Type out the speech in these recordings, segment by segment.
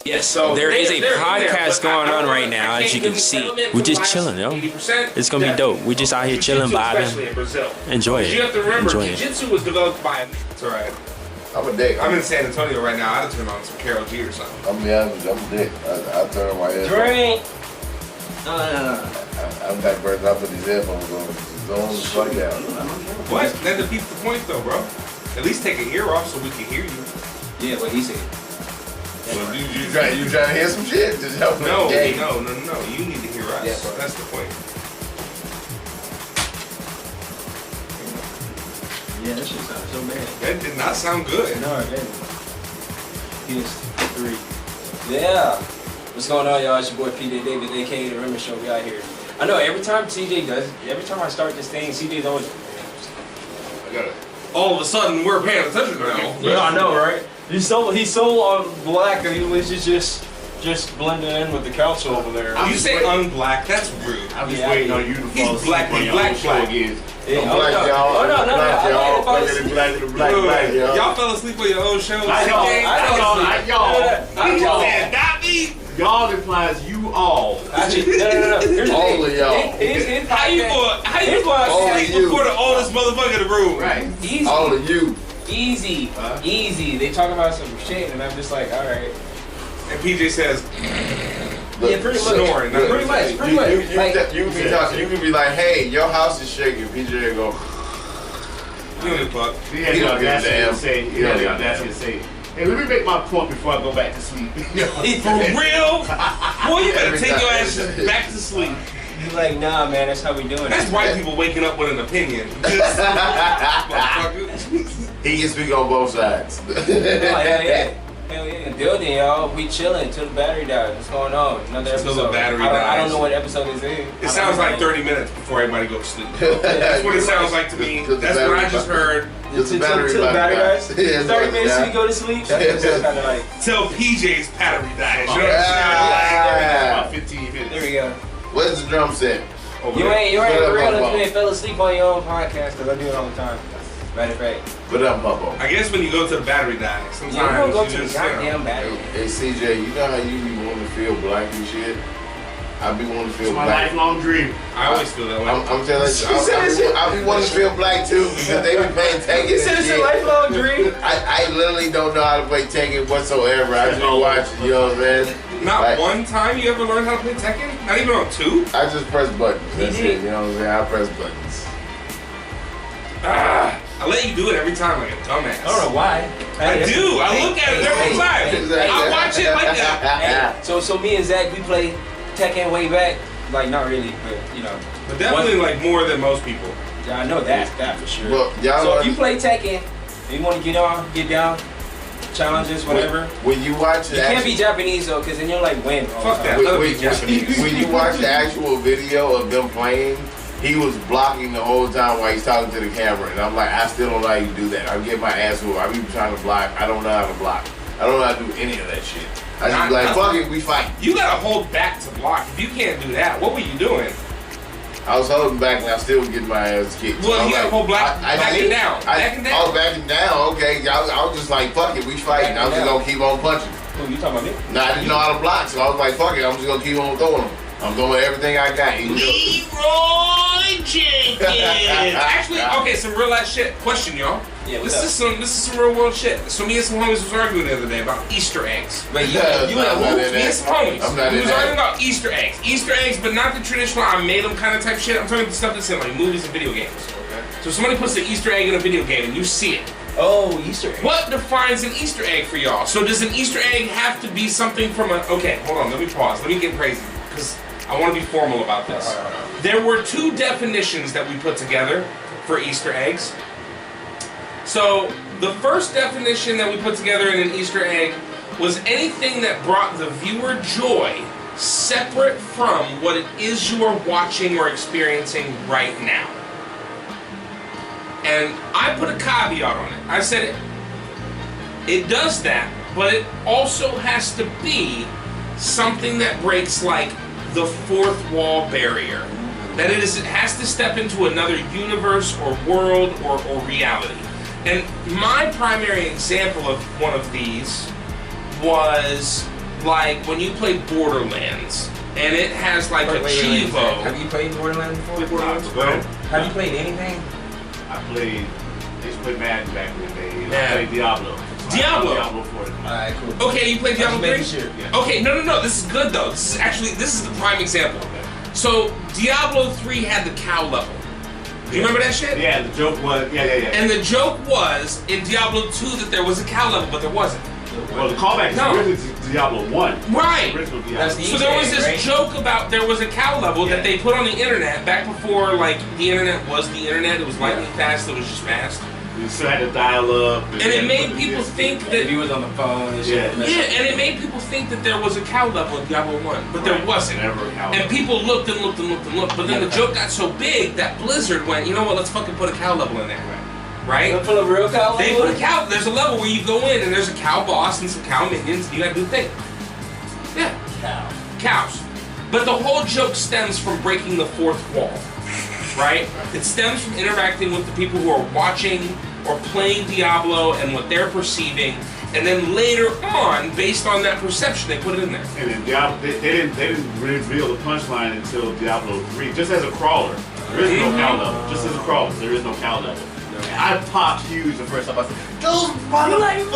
Yes, so there is a podcast going on right now, as you can see. We're just chilling, yo. It's gonna be dope. We just out here chilling, vibing. Enjoy it. You have to remember, Enjoy it. jiu-jitsu was developed by. It's alright. I'm a dick. I'm in San Antonio right now. I'd turn on some Karol G or something. I'm a dick. I turn on my headphones. Drink. No. I'm back burning up with these headphones on. Zone the fuck out. What? That defeats the point, though, bro. At least take an ear off so we can hear you. Yeah, what he said. Well, you trying to hear some shit? Just help me. No. You need to hear us. Yeah, so that's the point. Yeah, that shit sounded so bad. That did not sound good. No, it didn't. PS3. Yeah. What's going on, y'all? It's your boy TTDB, aka The Rimmer Show. We out here. I know every time CJ does, every time I start this thing, CJ's always. I got it. All of a sudden, we're paying attention now. Yeah, I know, right? He's so black that he was just blending in with the council over there. You say unblack, that's rude. I'm just waiting on you to fall asleep black, on your black, own show black. again. Yeah, I'm black, y'all. Oh, no. Black, y'all. Y'all fell asleep on your own show. Y'all implies you all. Actually, no. Here's the All thing. of y'all. How you going sleep before the oldest motherfucker in the room? Right. Easy. All of you. Easy. Easy. They talk about some shit, and I'm just like, all right. And PJ says, Yeah, pretty much. snoring. Pretty much. You can be like, hey, your house is shaking. PJ will go. You don't give a fuck. He had the audacity to say, hey, let me make my point before I go back to sleep. For real? Boy, you better take your ass back to sleep. He's like, nah, man, that's how we doing it. That's white people waking up with an opinion. He can speak on both sides. Hell yeah. Building, y'all. We chilling till the battery dies. What's going on? Another episode. Till the battery I don't dies. know what episode this is. It sounds like 30 minutes before everybody goes to sleep. That's what it sounds like to me. That's what I just heard. Till the Till the battery dies? 30 minutes till you go to sleep? That's kind of like... Till PJ's battery dies. You know what I'm About 15 minutes. There we go. Where's the drum set? You ain't real if you ain't fell asleep on your own podcast, because I do it all the time. Matter of fact. Put up, Puppo. I guess when you go to the battery die, sometimes you don't go you to the just, goddamn battery. Hey, CJ, you know how you be wanting to feel black and shit? I be wanting to feel It's my black. lifelong dream. I always feel that way. I'm telling you, I be wanting to feel black too because they be playing Tekken. You said it's a lifelong dream? I literally don't know how to play Tekken whatsoever. I just watch it, you know what I'm saying? Not like, one time you ever learned how to play Tekken? Not even on 2? I just press buttons. That's it, you know what I'm saying? I press buttons. I let you do it every time like a dumbass. I don't know why. I do. I look at it every time. I watch it like that. So me and Zach, we play Tekken way back. Like, not really, but, you know. But definitely like more than most people. Yeah, I know that for sure. Well, so if you play Tekken, and you want to get down, challenges, whatever. When you watch it, you can't be Japanese though, because then you'll like win. Fuck that. When you watch the actual video of them playing, he was blocking the whole time while he's talking to the camera, and I'm like, I still don't know how you do that. I'm getting my ass whooped. I be trying to block. I don't know how to block. I don't know how to do any of that shit. I just be like, fuck it, we fight. You gotta hold back to block. If you can't do that, what were you doing? I was holding back and I still was getting my ass kicked. Well, you gotta hold backing down. Backing down. Oh, backing down, okay. I was just like, fuck it, we fighting. I was just gonna keep on punching. Who, you talking about me? No, I didn't know how to block, so I was like, fuck it, I'm just gonna keep on throwing them. I'm throwing everything I got. Leroy Jenkins. Actually, okay, some real ass shit. Question, y'all. Yeah, this is some real world shit. So me and some homies was arguing the other day about Easter eggs. Wait, you me and some homies. We was arguing about Easter eggs. Easter eggs, but not the traditional I made them kind of type shit. I'm talking about the stuff that's in like movies and video games. Okay. So somebody puts an Easter egg in a video game and you see it. Oh, Easter egg. What defines an Easter egg for y'all? So does an Easter egg have to be something from a... Okay, hold on, let me pause. Let me get crazy, because I want to be formal about this. There were 2 definitions that we put together for Easter eggs. So, the first definition that we put together in an Easter egg was anything that brought the viewer joy separate from what it is you are watching or experiencing right now. And I put a caveat on it. I said it does that, but it also has to be something that breaks like the 4th wall barrier. That it has to step into another universe or world or reality. And my primary example of one of these was like when you play Borderlands, and it has like a Chivo. Have you played Borderlands before? Go ahead. Have you played anything? I played. I used to play Madden back in the day. Yeah. I played Diablo. Diablo. Diablo 4. Alright, cool. Okay, you played Diablo 3? Sure. Yeah. Okay, no. This is good though. This is the prime example. So Diablo 3 had the cow level. Do you remember that shit? Yeah, the joke was. Yeah. And the joke was in Diablo 2 that there was a cow level, but there wasn't. Well, the callback is originally to Diablo 1. Right. Original Diablo. That's the So there was this joke about there was a cow level that they put on the internet back before like the internet was the internet. It was lightning fast. It was just fast. You still had to dial up. And it made people think that If you was on the phone and shit. and it made people think that there was a cow level in Diablo 1, but there wasn't. Never a cow And level. people looked and looked and looked and looked, but then the joke got so big that Blizzard went, you know what? Let's fucking put a cow level in there, right? Full of real cow They level? put a cow. There's a level where you go in and there's a cow boss and some cow minions. And you gotta do the thing. Yeah, Cow. cows. But the whole joke stems from breaking the fourth wall, right? It stems from interacting with the people who are watching or playing Diablo and what they're perceiving, and then later on, based on that perception, they put it in there. And then Diablo, they didn't reveal the punchline until Diablo 3, just as a crawler. There is no cow level. Just as a crawler, there is no cow level. And I popped huge the first time. I said, "Those motherfuckers!"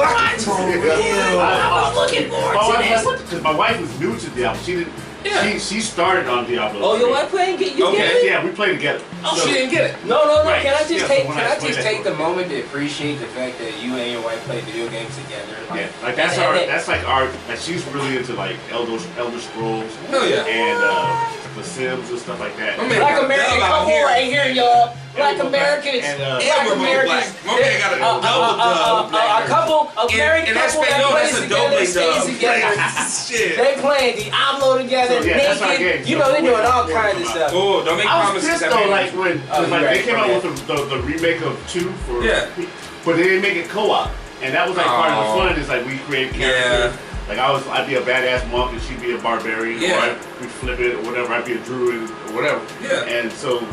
I was looking forward to this. Because my wife was new to Diablo. She didn't. Yeah. She started on Diablo. Oh, 3. your wife playing? You Okay. get it? Yeah, we played together. Oh, she didn't get it. No. Right. Can I just Yeah, take? when Can I I explained just that take to the moment to appreciate the fact that you and your wife play video games together? Yeah, like that's like she's really into like Elder Scrolls. Hell yeah. And The Sims and stuff like that. My man Black got a American dub out couple here. right here, y'all. Black Americans. And, And Black we're both Americans. black. My man got a double dub. A couple, a married In couple that Espanol, plays that's a together, double stays dub. together. Shit. They playing Diablo together, So, yeah, that's our naked. game. You know, they doing all kinds of stuff. Oh, don't make I was promises. pissed that though, man- like when Oh, like, you're they right, came out right. with the remake of 2 for, Yeah. but they didn't make it co-op, and that was like part of Oh. the fun. Is like we create characters. Like I'd be a badass monk and she'd be a barbarian, Yeah. or we'd flip it or whatever. I'd be a druid or whatever. Yeah. And so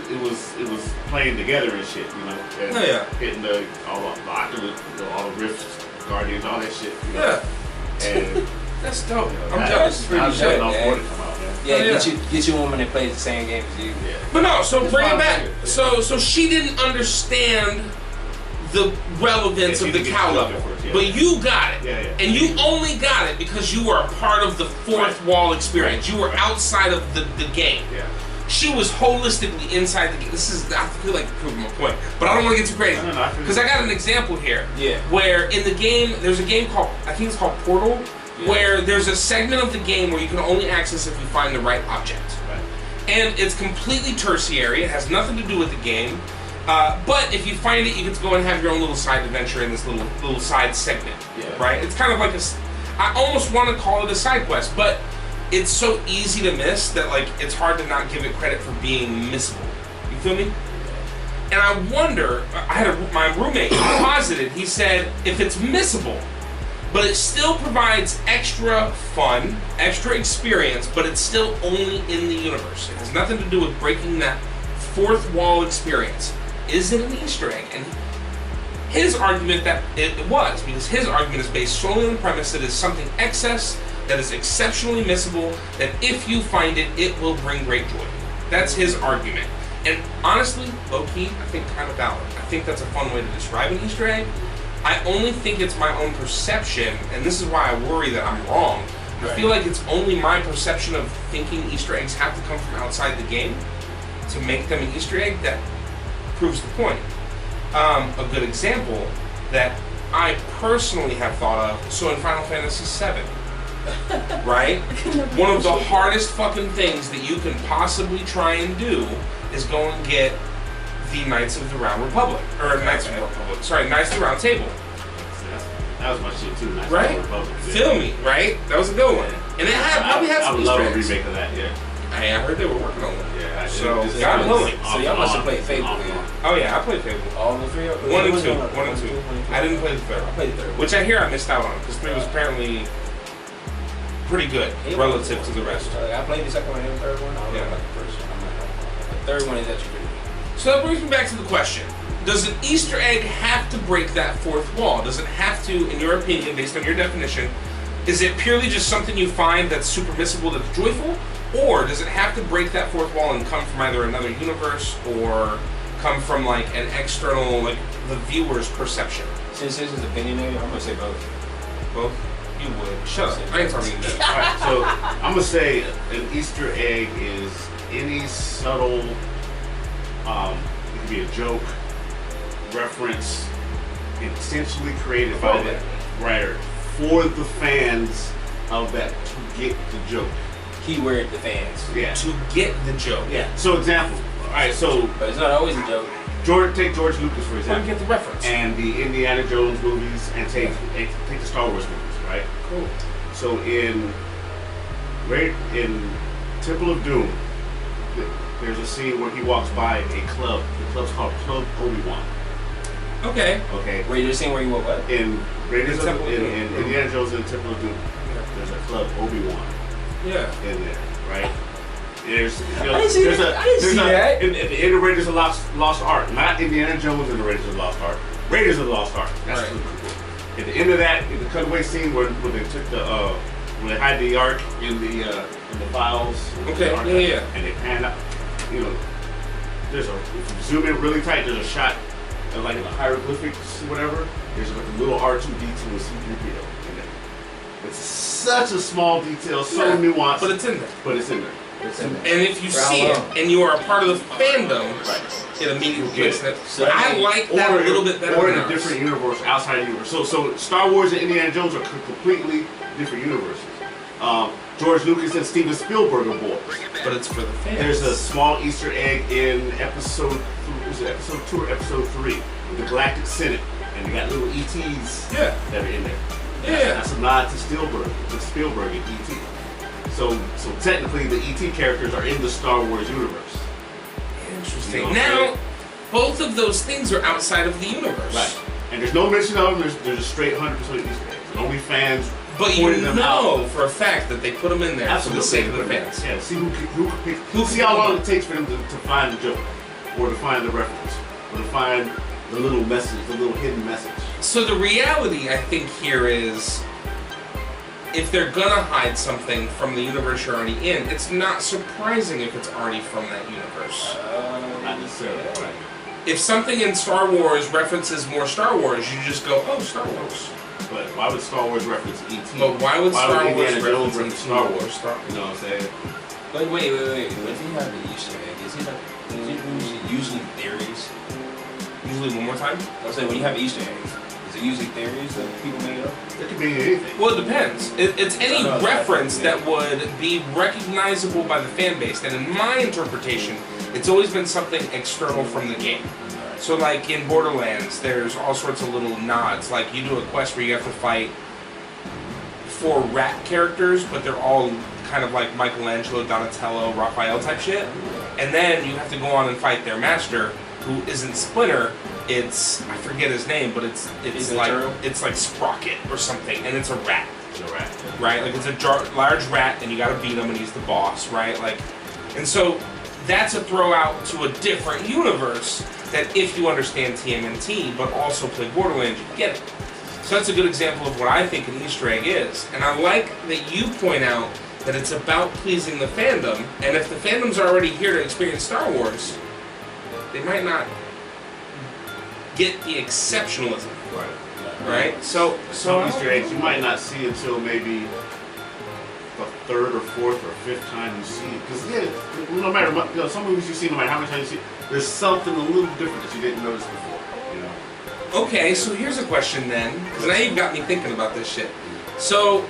it was playing together and shit, you know. And Oh, yeah. hitting all the rifts, guardians, all that shit. You know? Yeah. And That's dope. I'm that- jealous. I'm Pretty shutting good, off man. for it to come out, man. Yeah, Oh, yeah. get you a woman that plays the same game as you. Yeah. But no, so bring fine, it back. yeah. So she didn't understand the relevance Yeah, of the she didn't cow get level. it first, yeah. But you got it. Yeah, yeah. And you only got it because you were a part of the fourth Right. wall experience. Right. You were outside of the game. Yeah. She was holistically inside the game. This is, I feel like proving my point. But I don't want to get too crazy. No, I feel Because I got an example here. Yeah. Where in the game, there's a game called, I think it's called Portal, Yeah. where there's a segment of the game where you can only access if you find the right object. Right. And it's completely tertiary. It has nothing to do with the game. But if you find it, you get to go and have your own little side adventure in this little side segment. Yeah. Right? It's kind of like I almost want to call it a side quest, but it's so easy to miss that like it's hard to not give it credit for being missable. You feel me? And I wonder. I had my roommate posited. He said if it's missable, but it still provides extra fun, extra experience, but it's still only in the universe. It has nothing to do with breaking that fourth wall experience. Is it an Easter egg? And his argument that it was, because his argument is based solely on the premise that it's something excess, that is exceptionally missable, that if you find it, it will bring great joy. That's his argument. And honestly, low-key, I think kind of valid. I think that's a fun way to describe an Easter egg. I only think it's my own perception, and this is why I worry that I'm wrong. I feel like it's only my perception of thinking Easter eggs have to come from outside the game to make them an Easter egg that proves the point. A good example that I personally have thought of, so in Final Fantasy VII, right? One of the hardest fucking things that you can possibly try and do is go and get the Knights of the Round Republic, or Knights of the Republic, sorry, Knights of the Round Table. That was my shit too. Nice Right? Republic, yeah. Feel me, right? That was a good one. And it probably had I some would love Easter a eggs. remake of that, yeah. I heard they were working on one. Yeah, So, God willing. So y'all must have played Fable then. Oh yeah, I played Fable. All the three of them? 1 and 2. 1 and 2. I didn't play the third. I played the third one. Which I hear I missed out on, because 3 was apparently pretty good relative to the rest. I played the second one and the third one. I don't Yeah. know about the first one. The third one is actually pretty good. So that brings me back to the question. Does an Easter egg have to break that fourth wall? Does it have to, in your opinion, based on your definition, Is it purely just something you find that's super missable, that's joyful? Or does it have to break that fourth wall and come from either another universe or come from like an external, like the viewer's perception? Since this is opinionated, I'm gonna say both. Both? You would. Shut up. I ain't talking to you. Alright, so I'm gonna say an Easter egg is any subtle, it could be a joke, reference, intentionally created by the writer for the fans of that to get the joke. Keyword: the fans. Yeah. To get the joke. Yeah. So example. All right. So But it's not always a joke. Take George Lucas for How do example, you get the reference? and the Indiana Jones movies, and take the Star Wars movies, right? Cool. So in Temple of Doom, there's a scene where he walks by a club. The club's called Club Obi-Wan. Okay. Okay. Wait, you're saying where you what? In Raiders Temple of in Doom. Indiana Jones and Temple of Doom, there's a Club Obi-Wan Yeah. in there, right? There's I didn't see that. In the end of Raiders of Lost Ark, not Indiana Jones and the Raiders of Lost Ark. Raiders of the Lost Ark. That's Right. really cool. At the end of that, in the cutaway scene where they took the when they hide the Ark in the files. Okay, the archive, yeah. And they pan out. You know, if you zoom in really tight, there's a shot of like the hieroglyphics, whatever. There's like a little R2D2 and C3PO in there. It's such a small detail, so Yeah, nuanced, but it's in there. but it's in there. It's in there. And if you For how see it long? and you are a part of the fandom, Right. it immediately You'll get gets it. it. So I like that a little bit better or than in a ours. different universe, outside universe. So Star Wars and Indiana Jones are completely different universes. George Lucas and Steven Spielberg are boys. But it's for the fans. There's a small Easter egg in episode 2 or episode 3 with the Galactic Senate, and they got little ETs Yeah. that are in there. Yeah. That's a nod to Spielberg and ET. So technically the ET characters are in the Star Wars universe. Interesting. You know what I'm Now, saying? both of those things are outside of the universe. Right. And there's no mention of them. There's a straight 100% Easter eggs. And only fans But you pointing them know out. for a fact that they put them in there for the sake of the fans. Yeah, see who see how long it takes for them to find the joke, or to find the reference, or to find the little message, the little hidden message. So the reality, I think, here is if they're gonna hide something from the universe you're already in, it's not surprising if it's already from that universe. Not necessarily. Right. If something in Star Wars references more Star Wars, you just go, oh, Star Wars. But why would Star Wars reference ET? But why would Star Wars Indiana Jones reference Star ET? Wars? You know what I'm saying? But wait. What if you have the Easter egg? Is it usually theories? Usually one more time? I'm saying when you have Easter eggs, is it usually theories that people make up? It could be anything. Well, it depends. It's any No, reference yeah. that would be recognizable by the fan base. And in my interpretation, it's always been something external from the game. So like in Borderlands, there's all sorts of little nods. Like you do a quest where you have to fight 4 rat characters, but they're all kind of like Michelangelo, Donatello, Raphael type shit. And then you have to go on and fight their master, who isn't Splinter. It's, I forget his name, but it's like Sprocket or something, and it's a rat. It's a rat. Right? Like it's a large rat, and you gotta beat him, and he's the boss, right? Like, and so that's a throw out to a different universe that if you understand TMNT, but also play Borderlands, you get it. So that's a good example of what I think an Easter egg is. And I like that you point out that it's about pleasing the fandom, and if the fandom's already here to experience Star Wars, they might not get the exceptionalism. Right? So Some Easter eggs you might not see until maybe the 3rd or 4th or 5th time you see it. Because no matter what, some movies you see, no matter how many times you see it, there's something a little different that you didn't notice before. You know. Okay, so here's a question then, because now you've got me thinking about this shit. So,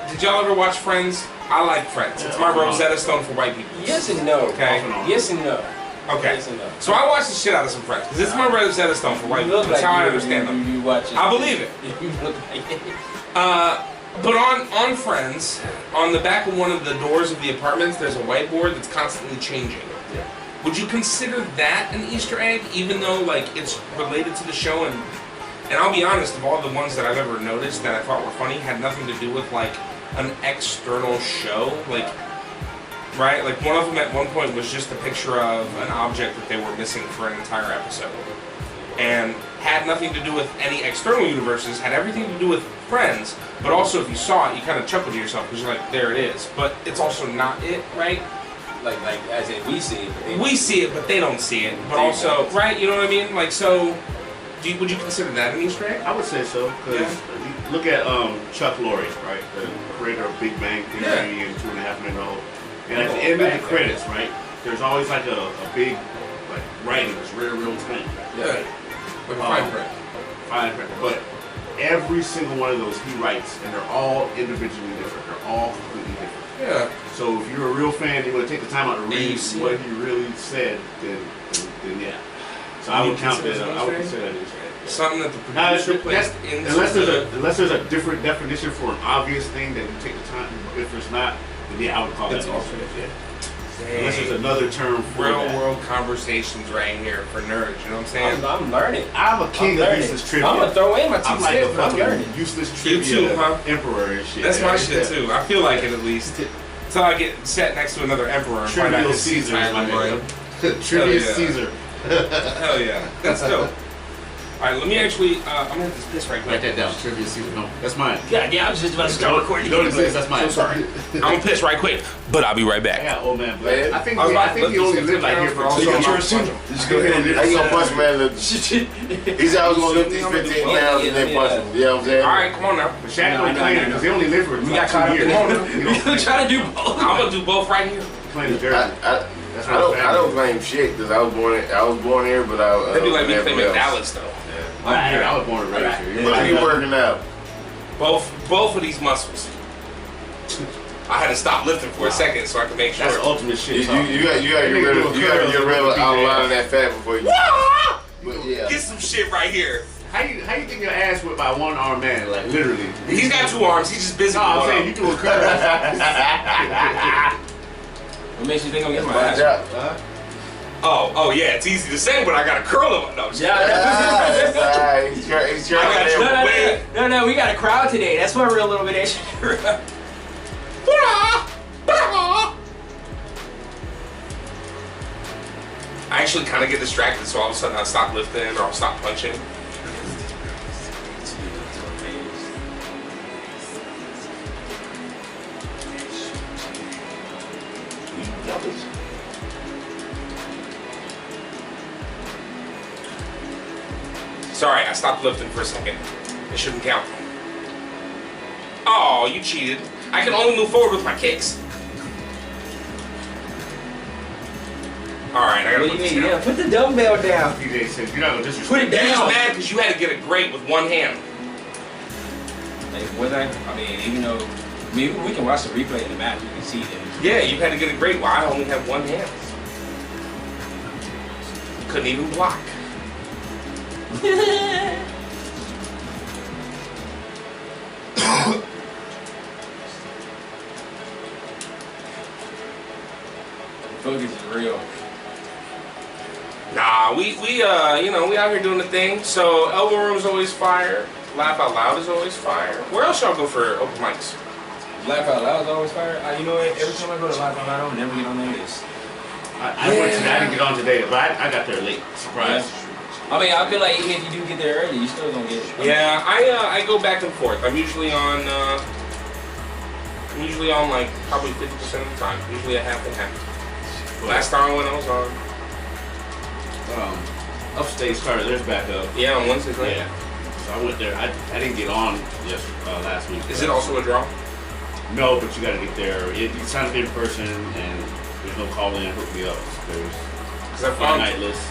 did y'all ever watch Friends? I like Friends. It's my Rosetta Stone for white people. Yes and no. Okay. Yes and no. Okay. Yes and no. So I watched the shit out of some Friends, because it's my Rosetta Stone for white You people. look That's like how I you- understand them. You watch it. I believe it. You look like it. But on Friends, on the back of one of the doors of the apartments, there's a whiteboard that's constantly changing. Yeah. Would you consider that an Easter egg, even though like it's related to the show? And I'll be honest, of all the ones that I've ever noticed that I thought were funny, had nothing to do with like an external show, like right? Like one of them at one point was just a picture of an object that they were missing for an entire episode. and had nothing to do with any external universes, had everything to do with friends, but also if you saw it, you kind of chuckle to yourself because you're like, there it is. But it's also not it, right? Like as in we see it. We see it, but they don't see it. But also, right? You know what I mean? Like, so, would you consider that an Easter egg? I would say so, because look at Chuck Lorre, right? The creator of Big Bang Theory and 2.5 Men Old. And at the end of the credits, right, there's always like a big like writing that's real tiny. Yeah. Like a fine print. Fine print. But every single one of those he writes, and they're all individually different. They're all completely different. Yeah. So if you're a real fan, you're going to take the time out to read what he really said, then yeah. So I would count that. I would consider that an Easter egg. Something that the producer placed into unless there's a different definition for an obvious thing that you take the time. If there's not, then yeah, I would call that an Easter egg. Yeah. Unless there's another term for real world conversations right here for nerds. You know what I'm saying? I'm learning. I'm a king of useless trivia. I'm gonna throw in my 2 I'm like cents, a but I'm learning. fucking useless trivia You too, huh? emperor and shit. That's my shit too. I feel like it at least. Until I get set next to another emperor and find out Trivial his Caesar is my brain. name. Trivia Caesar. Hell yeah, that's dope. All right, let me actually. I'm gonna hit this right quick. Write that down. Trivia Caesar. No, that's mine. Yeah, I was just about to start recording. Don't exist. That's mine. So sorry. I'm gonna piss right quick, but I'll be right I back. got old man blood. I think he only lived like here for 2 You got years. yours too? Just go ahead and I ain't gonna punch him, man. He said I was gonna lift these 15 pounds and then punch him. You know what I'm saying? All right, come on now. But Shaq don't claim it because they only lived for We got 2 caught up years. in Come on it. now. We trying to do both. I'm gonna do both right here. Claim dirty. That's I don't claim shit because I was born here, but I That'd be like me never claiming else. Dallas though. I'm here. I was born and raised here. What are you working out? Both of these muscles. I had to stop lifting for a second so I could make sure. That's ultimate shit. You gotta get rid of a lot of that fat before you. But yeah. Get some shit right here. How you think your ass whipped by one armed man? Like literally. He's got 2 arms. He's just busy. No, I'm saying you do a curl. What makes you think I'm getting my Watch ass? out. Oh yeah, it's easy to say, but I gotta curl him. No, He's trying to No, we got a crowd today. That's why we're a little bit extra. I actually kind of get distracted, so all of a sudden I stop lifting or I'll stop punching. Sorry, I stopped lifting for a second. It shouldn't count. Oh, you cheated. I can only move forward with my kicks. Alright, I gotta What put do you this mean? down. Yeah, put the dumbbell down. DJ said you're not gonna disrespect. Put it You're just down. mad because you had to get it great with one hand. Like, was I mean, even though we can watch the replay in the match, you can see that. Yeah, you had to get it great while I only have one hand. Couldn't even block. Focus is real. Nah, we out here doing the thing. So Elbow Room's always fire. Laugh Out Loud is always fire. Where else y'all go for open mics? Laugh Out Loud is always fire. You know what? Every time I go to Laugh Out Loud, I don't never get on their list. I went today. I didn't get on today, but I got there late. Surprise. I mean, I feel like even if you do get there early, you still gonna get it. Yeah, I go back and forth. I'm usually on like probably 50% of the time. Usually a half and half. Last time when I was on. Upstate started theirs back up. Yeah, on Wednesdays, right? Yeah. So I went there. I didn't get on last week. Is it also a draw? No, but you got to get there. You sign up in person, and there's no call in. Hook me up. There's Because I a found. night list.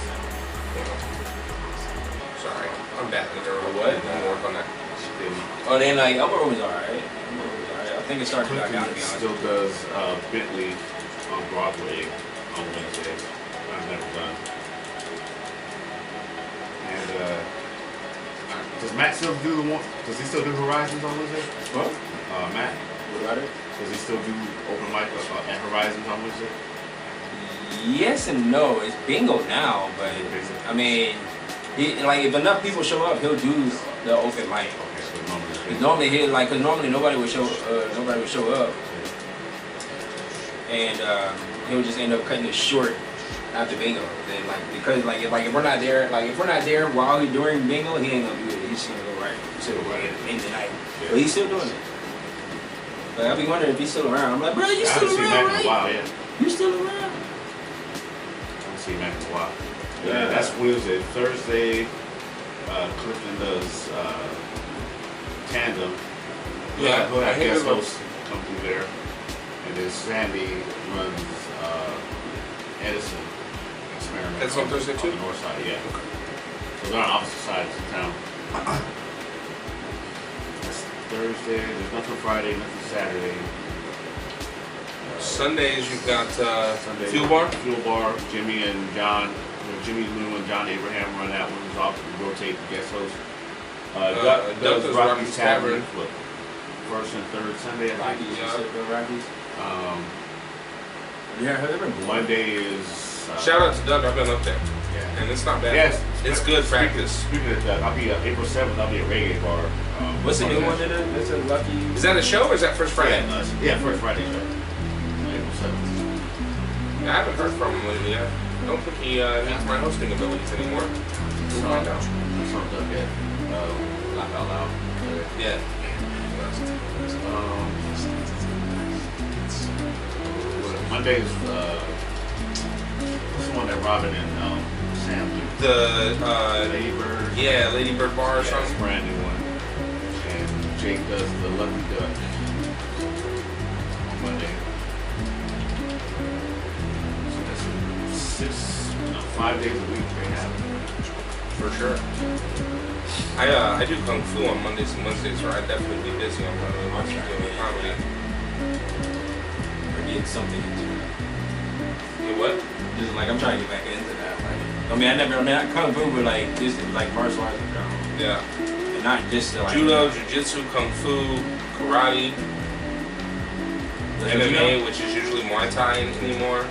Sorry, I'm bad at it. What? I'm gonna work on that. Oh, then like Elbow Room is alright. I think it started back out, to be honest. Still does Bentley on Broadway on Wednesday. I've never done. And does Matt still do the one? Does he still do Horizons on Wednesday? What? Matt, What about it? does he still do open mic at Horizons on Wednesday? Yes and no. It's bingo now, but I mean, if enough people show up, he'll do the open mic. Okay, so normally it's Cause normally nobody would show up, and he'll just end up cutting it short after bingo. Then because if we're not there while he's doing bingo, he ain't gonna do it. He's just gonna go right in the night. Yeah. But he's still doing it. But I be wondering if he's still around. I'm like, bro, you still around, right? Wow, yeah. You still around? I haven't seen Mac in a while. Yeah, that's Wednesday. Thursday, Clifton does Tandem. Yeah, he'll have guest hosts come through there. And then Sandy runs Edison Experiment. That's on Thursday too? On the north side, yeah. Okay. So they're on opposite sides of town. That's Thursday. There's nothing Friday, nothing Saturday. Sundays you've got Sunday, Fuel Bar? Fuel Bar. Jimmy and John. Jimmy Lou and John Abraham run that one. Who's off to rotate the guest host. Doug does Rocky's Tavern. First and third Sunday. Rockies. Yeah. Monday is. Shout out to Doug. I've been up there. Yeah. And it's not bad. Yes. It's good practice. Speaking of Doug, I'll be April 7th. I'll be at Reggae Bar. What's the new one that is? It's a Lucky. Is that a show or is that First Friday? Yeah, First Friday show. April 7th. I haven't heard from him lately yet. I don't think he needs my hosting abilities anymore. We'll find out. That's not Doug yet. Laugh out loud. Yeah. Monday's what's the one that Robin and Sam do? The Lady Bird. Yeah, Lady Bird Bar or It's something. a brand new one. And Jake does the Lucky Duck on Monday. So that's 5 days a week they have. For sure. I do Kung Fu on Mondays and Wednesdays, so I'd definitely be busy on Monday and Wednesday doing comedy. Or get something into it. You what? Just I'm trying to get back into that. Not Kung Fu, but just martial arts in general. Yeah. And not just Judo, Jiu-Jitsu, Kung Fu, Karate, MMA, which is usually Muay Thai anymore.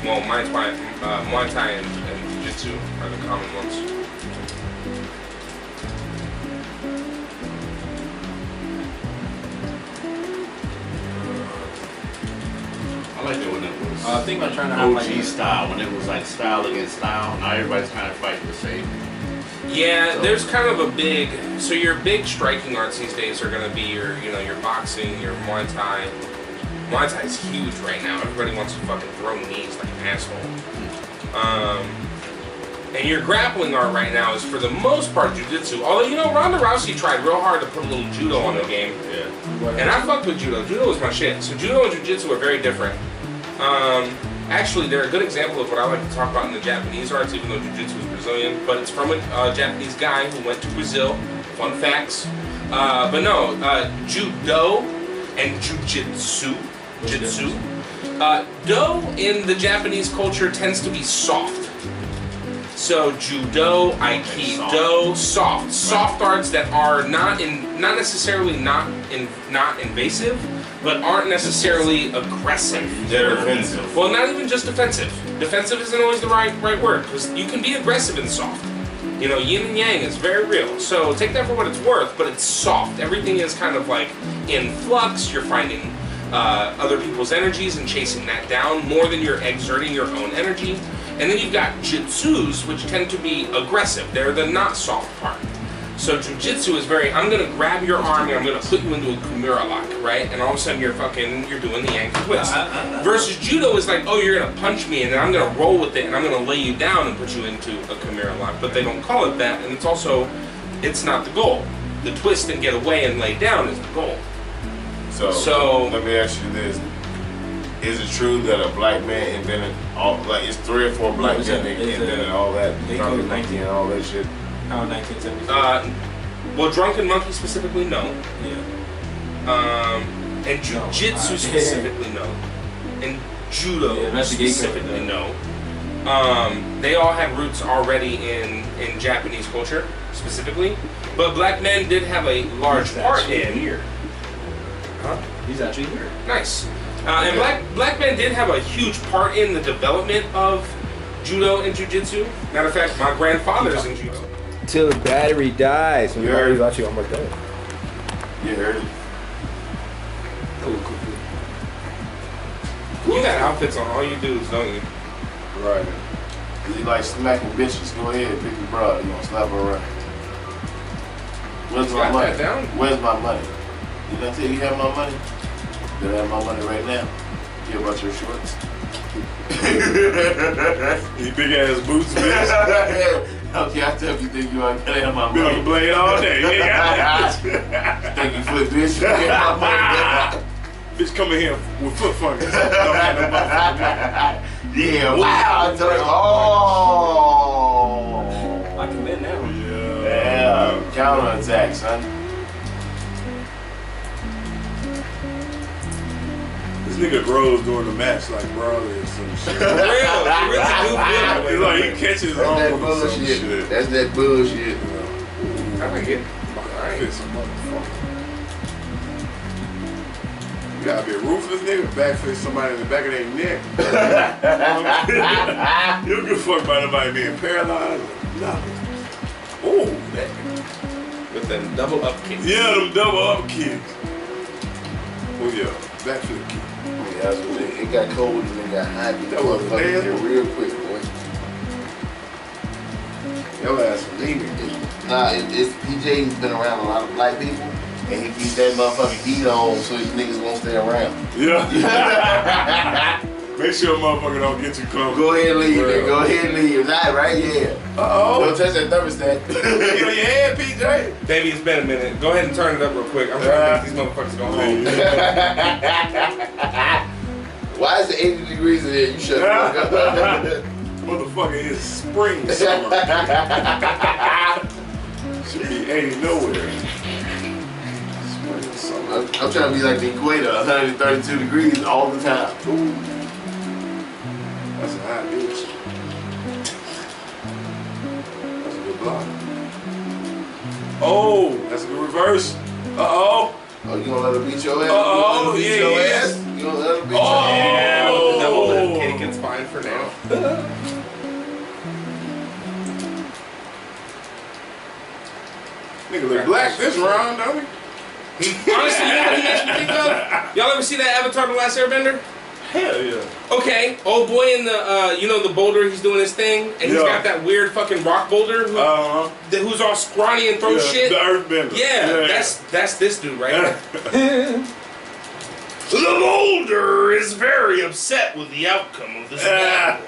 Well, Muay Thai and Jiu-Jitsu are the common ones. I like it when it was I think I'm trying to have OG style, when it was style against style. Now everybody's kind of fighting the same. Yeah, so there's kind of a big. So your big striking arts these days are going to be your boxing, your Muay Thai. Muay Thai is huge right now. Everybody wants to fucking throw knees like an asshole. And your grappling art right now is for the most part jiu-jitsu. Although Ronda Rousey tried real hard to put a little judo on the game. Yeah. And I fucked with judo. Judo is my shit. So judo and jiu-jitsu are very different. Actually, they're a good example of what I like to talk about in the Japanese arts, even though jiu-jitsu is Brazilian. But it's from a Japanese guy who went to Brazil. Fun facts. But no, judo and jiu-jitsu. Do in the Japanese culture tends to be soft. So judo, aikido, soft arts that are not necessarily not invasive, but aren't necessarily aggressive. They're offensive. Well, not even just defensive. Defensive isn't always the right word, because you can be aggressive and soft. Yin and yang is very real. So take that for what it's worth, but it's soft. Everything is kind of in flux. You're finding other people's energies and chasing that down more than you're exerting your own energy. And then you've got jitsus, which tend to be aggressive. They're the not soft part. So jujitsu is I'm gonna grab your arm and I'm gonna put you into a Kimura lock, right? And all of a sudden you're doing the Yankee twist. Versus judo is you're gonna punch me and then I'm gonna roll with it and I'm gonna lay you down and put you into a Kimura lock. But they don't call it that, and it's not the goal. The twist and get away and lay down is the goal. So let me ask you this. Is it true that a black man invented it's 3 or 4 black men that invented all that drunken monkey and all that shit? 1970s. Well, drunken monkey specifically, no. Yeah. And jiu-jitsu specifically, no. And judo specifically, no. They all have roots already in Japanese culture specifically, but black men did have a large part in here. Huh? He's actually here. Nice. And black men did have a huge part in the development of judo and jiu-jitsu. Matter of fact, my grandfather's in judo. Till the battery dies. You heard? Actually almost done. You heard it. You got outfits on all you dudes, don't you? Right. You like smacking bitches? Go ahead, pick your broad. You gonna slap her around? Where's my Got money? that down? Where's my money? Did I tell you have my money? Did I have my money right now? Care about your shorts? You big ass boots, bitch. Okay, I tell you think you ain't gonna have my Been on money. the blade all day. Yeah. Think you flip bitch? You get my money. Bitch coming here with foot fungus. Don't have no motherfucking Yeah, wow. I tell you, oh. I can win now. Yeah, counterattack, son. This nigga grows during the match like Broly or some shit. For real, you really do feel that way. It's like he catches his That's that own or some bullshit. shit. That's that bullshit. I like it. Fist a motherfucker. You gotta be a ruthless nigga, backfist somebody in the back of their neck. You don't give a fuck about nobody being paralyzed or nothing. Oh, that. With them double up kicks. Yeah, them double up kicks. Oh yeah, backflip kick. Yeah, that's what it got cold and it got hot. That was motherfucker nasty. real quick, boy. Your ass was leaving. Nah, it's PJ's been around a lot of black people, and he keeps that motherfucking heat on so these niggas won't stay around. Yeah. Make sure a motherfucker don't get you comfortable. Go ahead and leave, man. Go ahead and leave. Not right, yeah. Uh-oh. Don't touch that thermostat. You on your head, PJ? Baby, it's been a minute. Go ahead and turn it up real quick. I'm trying to make these motherfuckers go home. Why is it 80 degrees in here? You shut the fuck up. Motherfucker is spring summer. Should be 80 nowhere. Spring summer. I'm trying to be like the equator, 132 degrees all the time. Ooh. That's a hot bitch. That's a good block. Oh, that's a good reverse. Uh-oh. Oh, you gonna let her beat your ass? Uh-oh, You gonna let her beat yeah, your yeah. ass? You gonna let her beat Oh. your ass? Double lip kick, it's fine for now. Nigga look black this round, don't he? Honestly, you know what he makes me think of? Y'all ever see that Avatar: The Last Airbender? Hell yeah. Okay, old boy in the, you know, the boulder, he's doing his thing, and he's Yeah. got that weird fucking rock boulder who's all scrawny and throws shit. The earthbender. Yeah, that's this dude right here. The boulder is very upset with the outcome of this battle.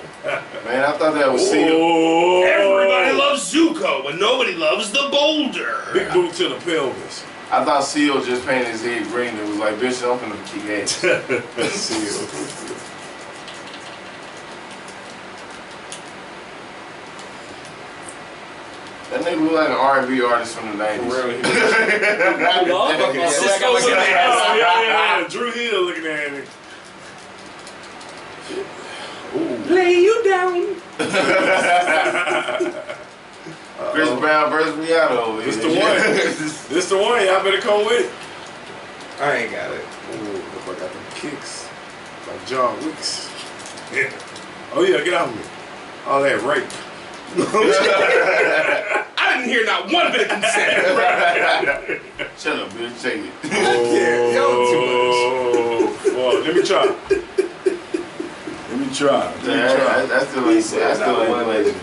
Man, I thought that was Seal. Oh. Everybody loves Zuko, but nobody loves the boulder. Big boot to the pelvis. I thought Seal just painted his head green and was like, bitch, I'm finna kick ass. Seal. That nigga look like an R&B artist from the 90s. Really? Cisco looking at him. Yeah. Drew Hill looking at him. Lay you down. Chris Brown versus Rihanna over here. This the one. This the one. Y'all better come with it. I ain't got it. Ooh, look like I got them kicks. Like John Wicks. Yeah. Oh yeah, get out of me. All that rape. I didn't hear not one bit of consent. Shut up, bitch. Take it. Yeah, y'all too much. Well, let me try. Let me try. That's still ain't playing.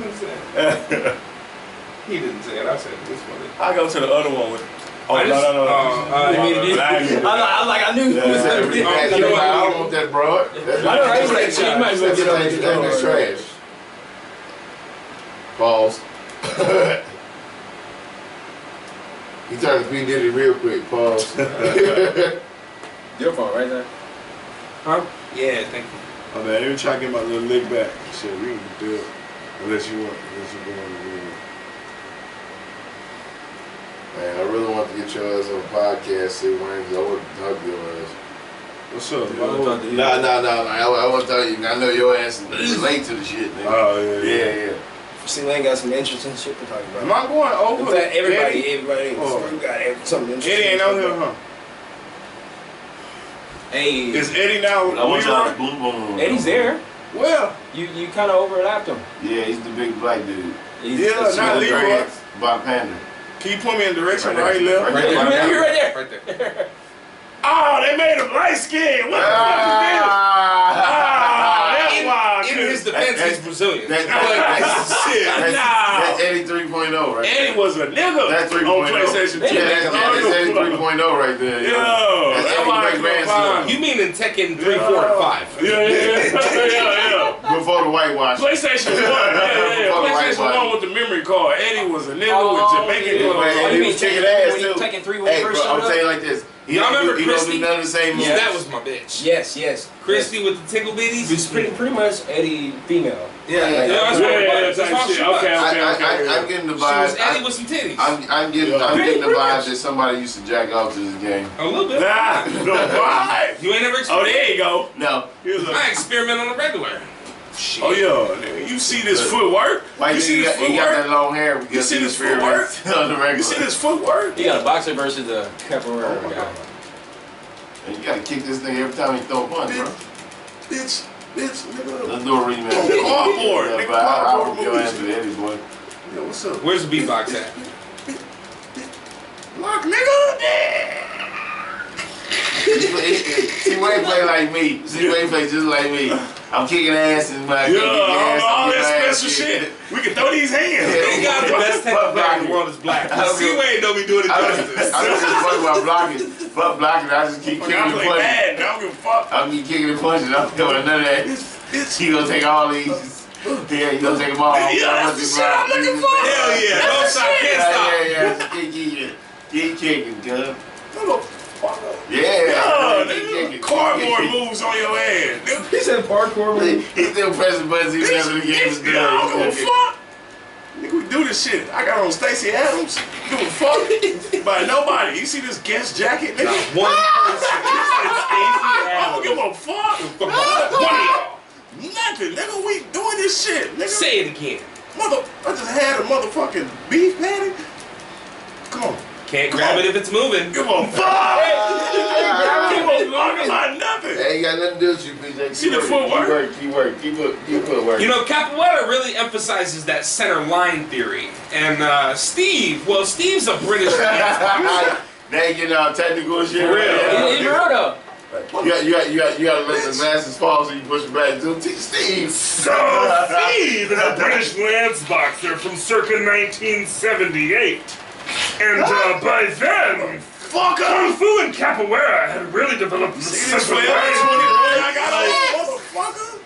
He didn't say it. I said this one. I go to the other one with. Oh, I just- no. I knew he was gonna do that. You know what? I don't want that broad. I know, right? He's like, you might as well get on the That's trash. Pause. He turned to P. Diddy real quick. Pause. Your fault, right there. Huh? Yeah, thank you. Oh man, let me try to get my little leg back. Shit, we can do it. Unless you go on the video. Man, I really want to get your ass on the podcast. See, Wayne, I want to talk to your ass. What's up, You wanna talk to you? No. I want to tell you. I know your ass relate to the shit, nigga. Oh yeah. Yeah. See, Lane got some interesting shit to talk about. Am I going over? In fact, everybody Oh. got something interesting. Eddie ain't out here, huh? Hey, Is Eddie now? I want y'all to Leroy? boom boom. Eddie's there. Well, You kind of overlapped him. Yeah, he's the big black dude. Yeah, That's not the Leroy. dreads, Bob Panda. Can you point me in the direction Right right, there. left? Right there. You're right there. Right there. Oh, they made him light skinned. What the fuck is this? Ah, that's why. I In couldn't- his defense, he's Brazilian. That's Shit, that's Eddie 3.0, right? Eddie was a nigga That's on 3.0. PlayStation 2. Yeah, that's Eddie 3.0 right there. Yo, That's that's why I Eddie feel grandson. fine. You mean in Tekken 3, 4, and 5? Yeah. Before the whitewash. PlayStation 1. Yeah. PlayStation 1 with the memory card. Eddie was a nigga with Jamaican Yeah, clothes. man, he was kicking ass when you too. taking three when Hey, you bro, first I'm showed saying up? like this. He Y'all don't remember do Christy? none of the same moves. That was my bitch. Yes. Christy with the tickle bitties. It's pretty much Eddie female. Yeah, Yeah, that's what it was. That's all she was. I'm getting the She was vibe. Eddie with some titties. I'm getting the vibe that somebody used to jack off to this game. A little bit. Nah, no, why? You ain't never Oh, experienced there you go. No. He was I like, experiment on the regular. Shit. oh, yeah. Nigga, you see this footwork? Like You see this he got that footwork? long hair because You see he this experiments on the regular. You see this footwork? You got a boxer versus a capoeira guy. And you gotta kick this nigga every time he throw a punch, bro. Bitch, nigga. Let's do a rematch. Cardboard, Yeah, nigga, but I'll cardboard whoop your ass movies. with Eddie, boy. Yo, what's up? Where's the beatbox at? Lock, nigga. See, Wayne play like me. See, Wayne play just like me. I'm kicking ass and my Yeah, ass. all I'm that getting special ass shit. We can throw these hands. He got the best technical player in the world is black. C-Wayne don't be doing it I justice. don't just fuck about blocking. Fuck blocking. I just keep Fuck, kicking I and play punching. bad. I don't give a fuck. I'm keep kicking and punching. I'm doing none of that. Bitch. He gonna take all these. Yeah, he gonna take them all. Yeah, that's the shit I'm looking for. Hell yeah. Don't stop, can't stop. Yeah. Just keep kicking. Keep kicking, cuz. Motherfucker. Yeah, Yeah, keep nigga. kicking. Cardboard Keep kicking. moves on your ass, nigga. He said parkour. He's still pressing buttons even after the game is Yeah, I don't done. give a fuck. Nigga, we do this shit. I got on Stacey Adams. Give a fuck by nobody. You see this guest jacket, nigga? One person. I don't give a fuck. One of y'all. Nothing, nigga. We doing this shit, nigga. Say it again. I just had a motherfucking beef patty. Come on. Can't grab it if it's moving. Give a fuck. Give a fuck about nothing. Hey, ain't got nothing to do with you, BJ. See the footwork? Keep footwork. You know, capoeira really emphasizes that center line theory. And Steve's a British man. They get technical shit. For real. He's real though. You gotta let the masses fall so you push it back. So Steve. So, Steve is a British lance boxer from circa 1978. And by then, Kung Fu and Capoeira had really developed the See this sense of flavor? 21 line. I got on, motherfucker.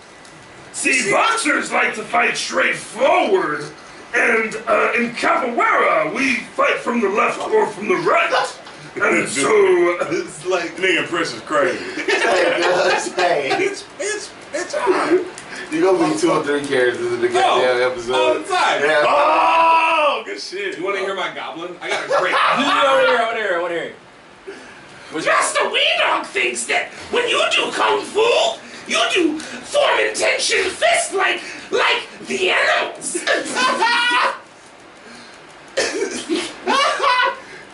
See, boxers like to fight straight forward. And in Capoeira, we fight from the left or from the right. And so, It's like nigga Prince is crazy. Hey, you gonna be 2 or 3 characters in the goddamn episode. All the time. Yeah. Oh, good shit. You want to hear my goblin? I got a great I want to hear it. Master Weedog thinks that when you do Kung Fu, you do form intention fist like the animals.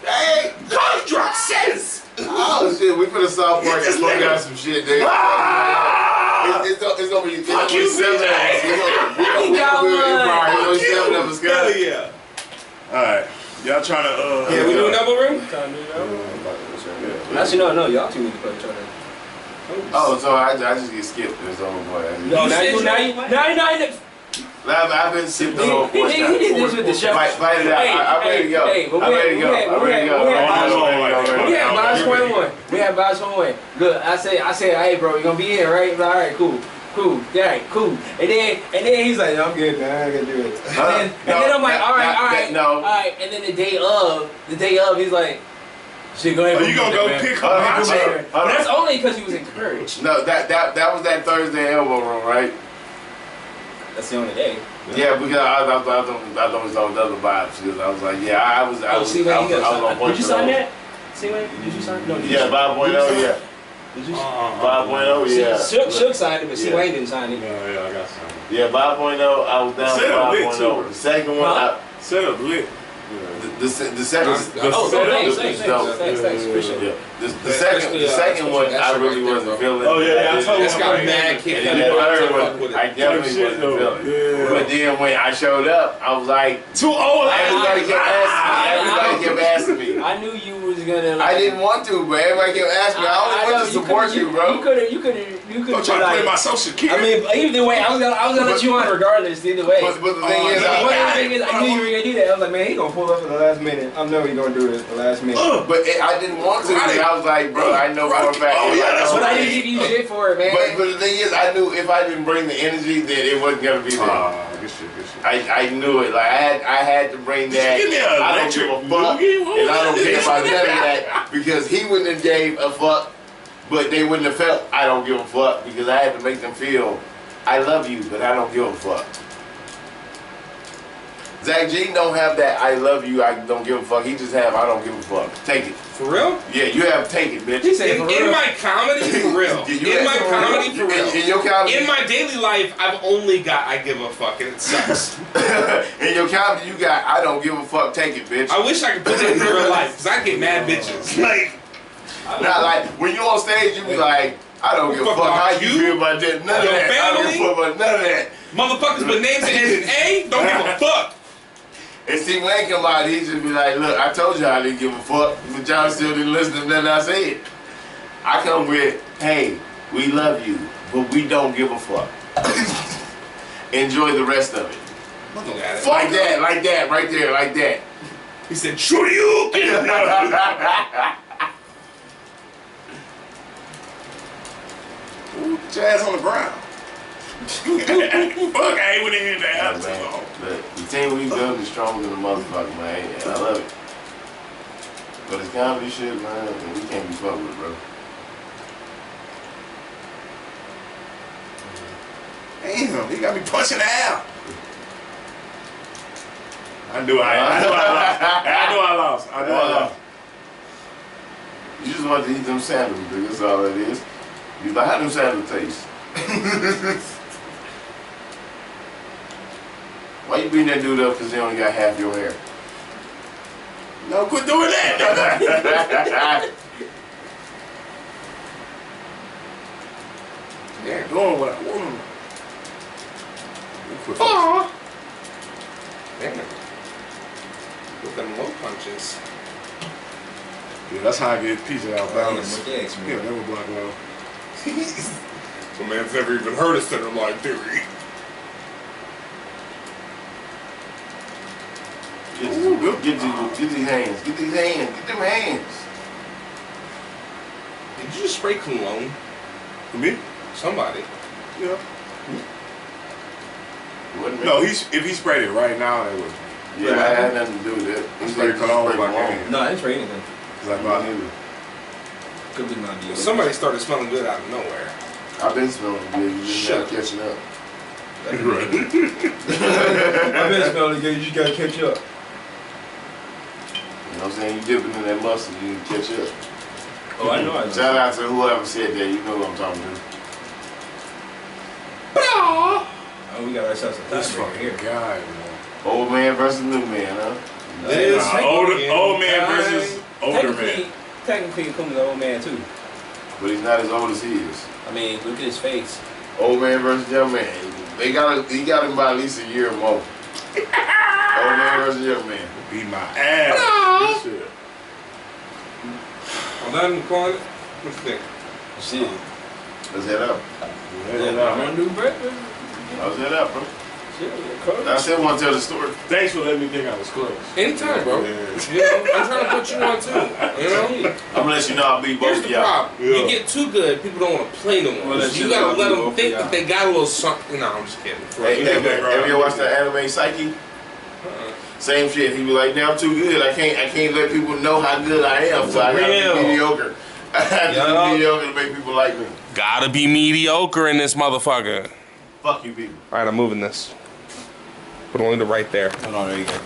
Hey, Gondrak says. oh shit, we finna South Park and fuck out some shit, dude. It's gonna be 7 you, It's gonna be Empire. It's gonna be 7 of us, Hell guys. yeah. Alright. Y'all trying to Yeah, we doing double room? Actually, no, y'all two need to play each other. Oh, so I just get skipped this whole point. No, now you. I've been skipped the whole He point. did this with the show. Fight it out. I'm ready to go. Hey, but I'm ready to go. I'm ready to go. we had Bosh 21. We had Bosh 21. Look, I said, hey, bro, you gonna be in, right? All right, cool. Yeah, cool. And then he's like, I'm good, man. I ain't gonna do it. And then I'm like, all right. And then the day of, he's like, shit, go ahead. you gonna go pick up But that's only because he was encouraged. No, that was that Thursday elbow room, right? That's the only day. Yeah, because I thought it was on other vibes. Because I was like, yeah, I was on point. Did you sign that? See, did you sign? No, did you Yeah, 5.0, yeah. Did you? 5.0, yeah. Shook signed it, but C. Wayne didn't sign it. Yeah, I got some. Yeah, 5.0, I was down Set up for lit, 5.0. too. The second one, Set up lit. the second. Thanks. Appreciate it. The second one, I really wasn't feeling. Oh, yeah, I told It's got mad And kick. then the third one, I definitely Shit, wasn't though. feeling. Yeah. But then when I showed up, I was like, Too old. everybody kept asking me. I knew you was gonna. I didn't want to, but everybody kept asking me. I only want to support you, bro. You could Don't try to play my social security. I mean, either way, I was gonna let you on regardless. Either way. But the thing is, I knew you were gonna do that. I was like, man, he gonna pull up at the last minute. I know he gonna do this at the last minute. but I didn't want to. Because I was like, bro, I know for a fact. But I didn't give you shit for it, man. But the thing is, I knew if I didn't bring the energy, then it wasn't gonna be there. Good shit. I knew it. Like I had to bring that. Give me a I don't give a fuck, and I don't care about none of that because he wouldn't have gave a fuck, but they wouldn't have felt I don't give a fuck because I had to make them feel I love you, but I don't give a fuck. Zach G don't have that I love you, I don't give a fuck. He just have I don't give a fuck. Take it. For real? Yeah, you have take it, bitch. He said In my comedy, for real. In my comedy, for real. In your comedy. In my daily life, I've only got I give a fuck, and it sucks. In your comedy, you got I don't give a fuck. Take it, bitch. I wish I could put that in real life, because I get mad bitches. Like, Not like when you on stage, you be like, I don't give a fuck how you feel about that. None of Your that. I don't give a family? fuck about none of that. motherfuckers with names that end in A don't give a fuck. And see, when they come out, he just be like, look, I told y'all I didn't give a fuck, but y'all still didn't listen to nothing I said. I come with, hey, we love you, but we don't give a fuck. Enjoy the rest of it. Look at it. Like that, right there, like that. He said, sure you can. Ooh, get your ass on the ground. Fuck, I ain't went in here that Yeah, too man. long. Look, the team we built is stronger than the motherfucker, man. And I love it. But it's comedy shit, man, and we can't be fucked with, bro. Damn, he got me punching out. I knew I lost. You just want to eat them sandwiches, dude. That's all it is. You like how them sandwiches taste. Why you beating that dude up because he only got half your hair? No, quit doing that. Yeah, doing what I want. Aw. Damn. With them low punches. Yeah, that's how I get pizza out balance. Yeah, Yeah, never block low. So man's never even heard of center line theory. Get these hands. Get these hands. Get them hands. Did you just spray cologne? For me? Somebody. Yeah. Wasn't No, me. if he sprayed it right now, it would. Yeah, I had nothing to do with that. He sprayed cologne sprayed like cologne. that. No, I didn't trade anything. Like, Not either. Could be my deal. Somebody started smelling good out of nowhere. I've been smelling good. You just Shut not catching up. right. I've been smelling good. You just gotta catch up. You know what I'm saying? You dipping in that mustard, you need to catch up. Oh, I know. Shout out to whoever said that. You know what I'm talking to. Oh, we got ourselves a This tiebreaker fucking here. guy, man. Old man versus new man, huh? It is Old man versus older man. Technically, Kuma's an old man too. But he's not as old as he is. I mean, look at his face. Old man versus young man. He got him by at least a year or more. Old man versus young man. Beat my ass. Good shit. I'm not even calling it. What's the thing? Shit. Let's head up. I'm gonna do breakfast. Let's head up, bro. Shit, I still want to tell the story. Thanks for letting me think I was close. Anytime, bro. Yeah. You know, I'm trying to put you on too. You know? I'm gonna let you know I'll beat Here's both the of y'all. problem. Yeah. You get too good, people don't want to play no more. Well, You gotta let them both think of that they got a little something. No, I'm just kidding. Hey, have you ever watched the anime Psyche? Same shit. He be like, "Now I'm too good. I can't let people know how good I am. So I gotta Real. be mediocre. I have to be mediocre to make people like me." Gotta be mediocre in this motherfucker. Fuck you, people. All right, I'm moving this. But only to right there. Hold on, there you go.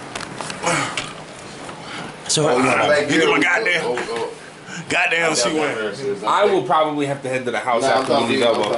So Like, Give him a here, goddamn. Goddamn, she went. I will probably have to head to the house after we leave Elbow.